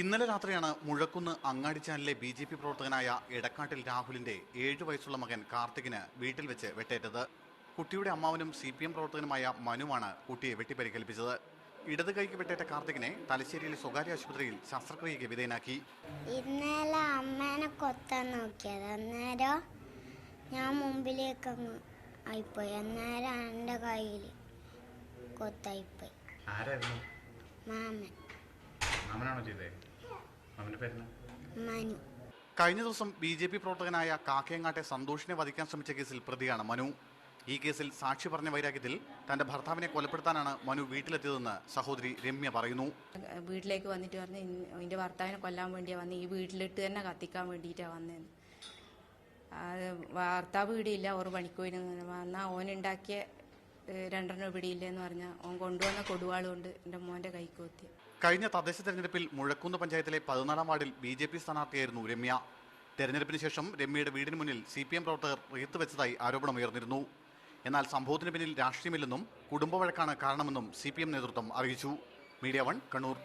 ഇന്നലെ രാത്രിയാണ് മുഴക്കുന്ന് അങ്ങാടിച്ചാലിലെ ബി.ജെ.പി. പ്രവർത്തകനായ എടക്കാട്ടിൽ രാഹുലിന്റെ 7 വയസ്സുള്ള മകൻ കാർത്തികിന് വീട്ടിൽ വെച്ച് വെട്ടേറ്റത്. കുട്ടിയുടെ അമ്മാവനും CPM പ്രവർത്തകനുമായ മനുവാണ് കുട്ടിയെ വെട്ടിപ്പരിക്കേൽപ്പിച്ചത്. ഇടത് കൈക്ക് വെട്ടേറ്റ കാർത്തികിനെ തലശ്ശേരിയിലെ സ്വകാര്യ ആശുപത്രിയിൽ ശസ്ത്രക്രിയയ്ക്ക് വിധേയനാക്കി. ഇന്നലെ അമ്മേനെ കൊത്താൻ നോക്കിയത്, അന്നേരം ഞാൻ മുമ്പിലേക്ക് ആയിപ്പോയി. അന്നേരം എൻ്റെ കയ്യിൽ കൊത്തായിപ്പോയി. മാമൻ. മനു. കഴിഞ്ഞ ദിവസം ബി.ജെ.പി. പ്രവർത്തകനായ കാക്കയങ്ങാട്ടെ സന്തോഷിനെ വധിക്കാൻ ശ്രമിച്ച കേസിൽ പ്രതിയാണ് മനു. ഈ കേസിൽ സാക്ഷി പറഞ്ഞ വൈരാഗ്യത്തിൽ തന്റെ ഭർത്താവിനെ കൊലപ്പെടുത്താനാണ് മനു വീട്ടിലെത്തിയതെന്ന് സഹോദരി രമ്യ പറയുന്നു. വീട്ടിലേക്ക് വന്നിട്ട് പറഞ്ഞ് എൻ്റെ ഭർത്താവിനെ കൊല്ലാൻ വേണ്ടിയാണ് വന്നത്, ഈ വീട്ടിലിട്ട് തന്നെ കത്തിക്കാൻ വേണ്ടിയിട്ടാണ് വന്നതെന്ന്. ഭർത്താവ് പിടിയില്ല, ഓർ പണിക്കോയിന് വന്നാൽ ഓനുണ്ടാക്കിയ 2 പിടിയില്ലെന്ന് പറഞ്ഞാൽ ഓൻ കൊണ്ടുവന്ന കൊടുവാളുകൊണ്ട് എൻ്റെ മോൻ്റെ കൈക്ക് കൊത്തി. കഴിഞ്ഞ തദ്ദേശ തെരഞ്ഞെടുപ്പിൽ മുഴക്കുന്ന് പഞ്ചായത്തിലെ 14-ാം വാർഡിൽ ബി.ജെ.പി. സ്ഥാനാർത്ഥിയായിരുന്നു രമ്യ. തെരഞ്ഞെടുപ്പിന് ശേഷം രമ്യയുടെ വീടിന് മുന്നിൽ CPM പ്രവർത്തകർ റീത്ത് വെച്ചതായി ആരോപണമുയർന്നിരുന്നു. എന്നാൽ സംഭവത്തിന് പിന്നിൽ രാഷ്ട്രീയമില്ലെന്നും കുടുംബ വഴക്കാണ് കാരണമെന്നും CPM നേതൃത്വം അറിയിച്ചു. മീഡിയ 1 കണ്ണൂർ.